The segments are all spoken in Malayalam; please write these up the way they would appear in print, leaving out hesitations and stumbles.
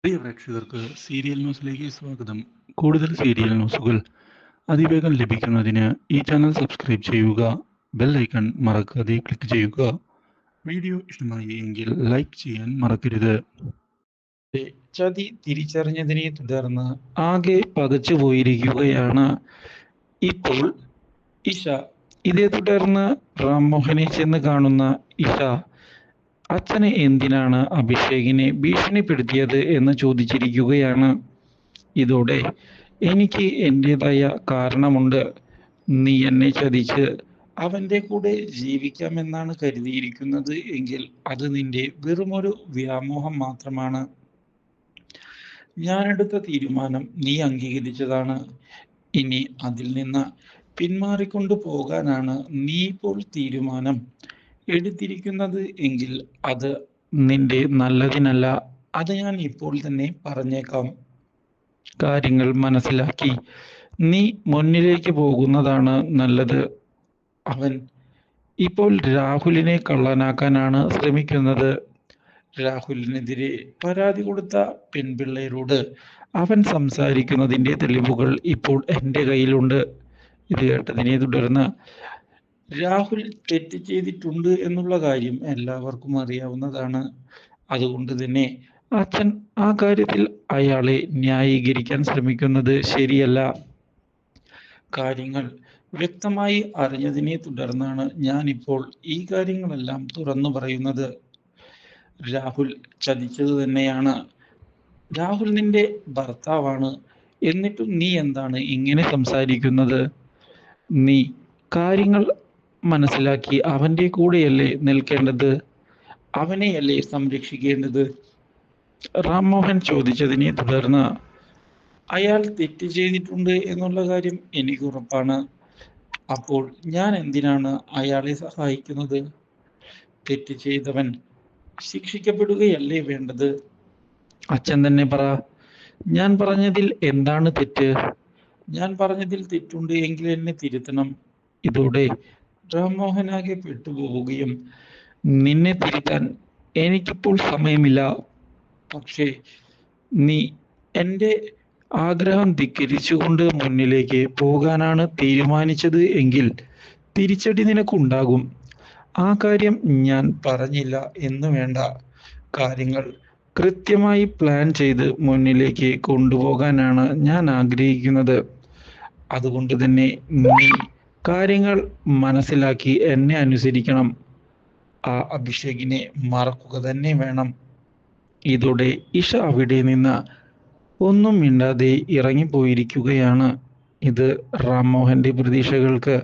പ്രിയ പ്രേക്ഷകർക്ക് സീരിയൽ ന്യൂസിലേക്ക് സ്വാഗതം. കൂടുതൽ സീരിയൽ ന്യൂസുകൾ അതിവേഗം ലഭിക്കുന്നതിന് ഈ ചാനൽ സബ്സ്ക്രൈബ് ചെയ്യുക. ബെൽ ഐക്കൺ മറക്കാതെ ക്ലിക്ക് ചെയ്യുക. വീഡിയോ ഇഷ്ടമായി എങ്കിൽ ലൈക്ക് ചെയ്യാൻ മറക്കരുത്. ചതി തിരിച്ചറിഞ്ഞതിനെ തുടർന്ന് ആകെ പകച്ചു പോയിരിക്കുകയാണ് ഇപ്പോൾ ഇഷ. ഇതേ തുടർന്ന് റാംമോഹനെ ചെന്ന് കാണുന്ന ഇഷ അച്ഛനെ എന്തിനാണ് അഭിഷേകിനെ ഭീഷണിപ്പെടുത്തിയത് എന്ന് ചോദിച്ചിരിക്കുകയാണ്. ഇതോടെ എനിക്ക് എൻ്റെതായ കാരണമുണ്ട്. നീ എന്നെ ചതിച്ച് അവൻ്റെ കൂടെ ജീവിക്കാമെന്നാണ് കരുതിയിരിക്കുന്നത് എങ്കിൽ അത് നിന്റെ വെറുമൊരു വ്യാമോഹം മാത്രമാണ്. ഞാനെടുത്ത തീരുമാനം നീ അംഗീകരിച്ചതാണ്. ഇനി അതിൽ നിന്ന് പിന്മാറിക്കൊണ്ടു പോകാനാണ് നീ ഇപ്പോൾ തീരുമാനം എടുത്തിരിക്കുന്നത് എങ്കിൽ അത് നിന്റെ നല്ലതിനല്ല. അത് ഞാൻ ഇപ്പോൾ തന്നെ പറഞ്ഞേക്കാം. കാര്യങ്ങൾ മനസ്സിലാക്കി നീ മുന്നിലേക്ക് പോകുന്നതാണ് നല്ലത്. അവൻ ഇപ്പോൾ രാഹുലിനെ കള്ളനാക്കാനാണ് ശ്രമിക്കുന്നത്. രാഹുലിനെതിരെ പരാതി കൊടുത്ത പെൺപിള്ളേരോട് അവൻ സംസാരിക്കുന്നതിൻ്റെ തെളിവുകൾ ഇപ്പോൾ എൻ്റെ കയ്യിലുണ്ട്. ഇത് കേട്ടതിനെ തുടർന്ന് രാഹുൽ തെറ്റ് ചെയ്തിട്ടുണ്ട് എന്നുള്ള കാര്യം എല്ലാവർക്കും അറിയാവുന്നതാണ്. അതുകൊണ്ട് തന്നെ അച്ഛൻ ആ കാര്യത്തിൽ അയാളെ ന്യായീകരിക്കാൻ ശ്രമിക്കുന്നത് ശരിയല്ല. കാര്യങ്ങൾ വ്യക്തമായി അറിഞ്ഞതിനെ തുടർന്നാണ് ഞാനിപ്പോൾ ഈ കാര്യങ്ങളെല്ലാം തുറന്നു പറയുന്നത്. രാഹുൽ ചതിച്ചത് തന്നെയാണ്. രാഹുൽ നിന്റെ ഭർത്താവാണ്. എന്നിട്ടും നീ എന്താണ് ഇങ്ങനെ സംസാരിക്കുന്നത്? നീ കാര്യങ്ങൾ മനസ്സിലാക്കി അവൻ്റെ കൂടെയല്ലേ നിൽക്കേണ്ടത്? അവനെയല്ലേ സംരക്ഷിക്കേണ്ടത്? റാംമോഹൻ ചോദിച്ചതിനെ തുടർന്ന് അയാൾ തെറ്റ് ചെയ്തിട്ടുണ്ട് എന്നുള്ള കാര്യം എനിക്ക് ഉറപ്പാണ്. അപ്പോൾ ഞാൻ എന്തിനാണ് അയാളെ സഹായിക്കുന്നത്? തെറ്റ് ചെയ്തവൻ ശിക്ഷിക്കപ്പെടുകയല്ലേ വേണ്ടത്? അച്ഛൻ തന്നെ പറ. ഞാൻ പറഞ്ഞതിൽ എന്താണ് തെറ്റ്? ഞാൻ പറഞ്ഞതിൽ തെറ്റുണ്ട് എങ്കിൽ എന്നെ തിരുത്തണം. ഇതോടെ റാംമോഹനാകെ പെട്ടുപോവുകയും നിന്നെ തിരുത്താൻ എനിക്കിപ്പോൾ സമയമില്ല. പക്ഷേ നീ എൻ്റെ ആഗ്രഹം ധിക്കരിച്ചുകൊണ്ട് മുന്നിലേക്ക് പോകാനാണ് തീരുമാനിച്ചത് എങ്കിൽ തിരിച്ചടി നിനക്കുണ്ടാകും. ആ കാര്യം ഞാൻ പറഞ്ഞില്ല എന്ന് വേണ്ട. കാര്യങ്ങൾ കൃത്യമായി പ്ലാൻ ചെയ്ത് മുന്നിലേക്ക് കൊണ്ടുപോകാനാണ് ഞാൻ ആഗ്രഹിക്കുന്നത്. അതുകൊണ്ട് തന്നെ നീ കാര്യങ്ങൾ മനസ്സിലാക്കി എന്നെ അനുസരിക്കണം. ആ അഭിഷേകിനെ മറക്കുക തന്നെ വേണം. ഇതോടെ ഇഷ അവിടെ നിന്ന് ഒന്നും മിണ്ടാതെ ഇറങ്ങിപ്പോയിരിക്കുകയാണ്. ഇത് റാംമോഹന്റെ പ്രതീക്ഷകൾക്ക്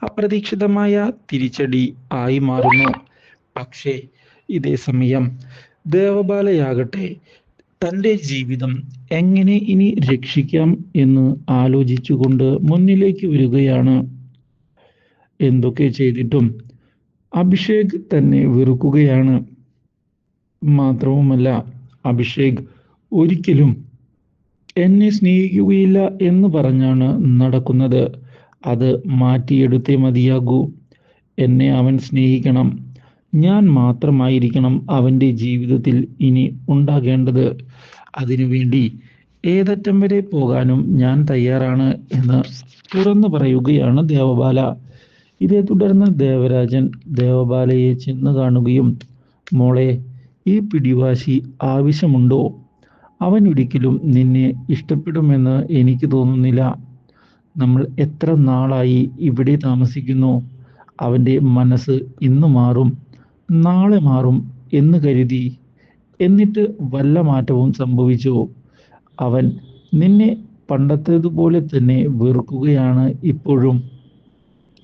അപ്രതീക്ഷിതമായ തിരിച്ചടി ആയി മാറുന്നു. പക്ഷേ ഇതേ സമയം ദേവബാലയാകട്ടെ തൻ്റെ ജീവിതം എങ്ങനെ ഇനി രക്ഷിക്കാം എന്ന് ആലോചിച്ചുകൊണ്ട് മുന്നിലേക്ക് വരികയാണ്. എന്തൊക്കെ ചെയ്തിട്ടും അഭിഷേക് തന്നെ വെറുക്കുകയാണ്. മാത്രവുമല്ല, അഭിഷേക് ഒരിക്കലും എന്നെ സ്നേഹിക്കുകയില്ല എന്ന് പറഞ്ഞാണ് നടക്കുന്നത്. അത് മാറ്റിയെടുത്തേ മതിയാകൂ. എന്നെ അവൻ സ്നേഹിക്കണം. ഞാൻ മാത്രമായിരിക്കണം അവൻ്റെ ജീവിതത്തിൽ ഇനി ഉണ്ടാകേണ്ടത്. അതിനുവേണ്ടി ഏതറ്റം വരെ പോകാനും ഞാൻ തയ്യാറാണ് എന്ന് തുറന്നു പറയുകയാണ് ദേവബാല. ഇതേ തുടർന്ന് ദേവരാജൻ ദേവബാലയെ ചെന്ന് കാണുകയും, മോളെ, ഈ പിടിവാശി ആവശ്യമുണ്ടോ? അവൻ ഒരിക്കലും നിന്നെ ഇഷ്ടപ്പെടുമെന്ന് എനിക്ക് തോന്നുന്നില്ല. നമ്മൾ എത്ര നാളായി ഇവിടെ താമസിക്കുന്നു. അവൻ്റെ മനസ്സ് ഇന്ന് മാറും, നാളെ മാറും എന്ന് കരുതി. എന്നിട്ട് വല്ല മാറ്റവും സംഭവിച്ചോ? അവൻ നിന്നെ പണ്ടത്തേതുപോലെ തന്നെ വെറുക്കുകയാണ് ഇപ്പോഴും.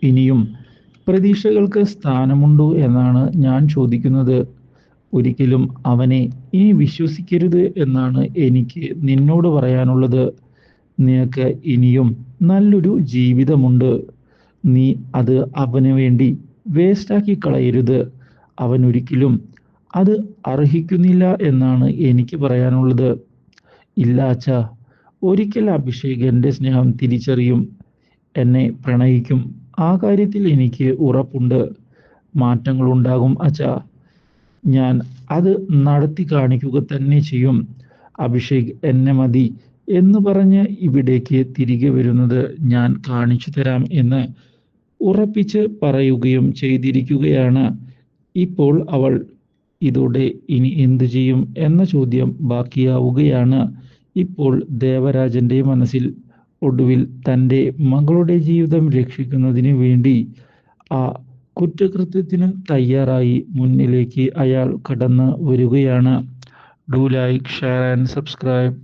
ഇനിയും പ്രതീക്ഷകൾക്ക് സ്ഥാനമുണ്ടോ എന്നാണ് ഞാൻ ചോദിക്കുന്നത്. ഒരിക്കലും അവനെ ഇനി വിശ്വസിക്കരുത് എന്നാണ് എനിക്ക് നിന്നോട് പറയാനുള്ളത്. നിനക്ക് ഇനിയും നല്ലൊരു ജീവിതമുണ്ട്. നീ അത് അവന് വേണ്ടി വേസ്റ്റാക്കി കളയരുത്. അവൻ ഒരിക്കലും അത് അർഹിക്കുന്നില്ല എന്നാണ് എനിക്ക് പറയാനുള്ളത്. ഇല്ല അച്ഛാ, ഒരിക്കൽ അഭിഷേക് എൻ്റെ സ്നേഹം തിരിച്ചറിയും, എന്നെ പ്രണയിക്കും. ആ കാര്യത്തിൽ എനിക്ക് ഉറപ്പുണ്ട്. മാറ്റങ്ങളുണ്ടാകും അച്ഛാ. ഞാൻ അത് നടത്തി കാണിക്കുക തന്നെ ചെയ്യും. അഭിഷേക് എന്നെ മതി എന്ന് പറഞ്ഞ് ഇവിടേക്ക് തിരികെ വരുന്നത് ഞാൻ കാണിച്ചു തരാം എന്ന് ഉറപ്പിച്ച് പറയുകയും ചെയ്തിരിക്കുകയാണ്. ഇപ്പോൾ അവൾ ഇതോടെ ഇനി എന്തു ചെയ്യും എന്ന ചോദ്യം ബാക്കിയാവുകയാണ്. ഇപ്പോൾ ദേവരാജന്റെ മനസ്സിൽ ഒടുവിൽ തൻ്റെ മകളുടെ ജീവിതം രക്ഷിക്കുന്നതിന് വേണ്ടി ആ കുറ്റകൃത്യത്തിന് തയ്യാറായി മുന്നിലേക്ക് അയാൾ കടന്നു വരികയാണ്. Do like, share and subscribe.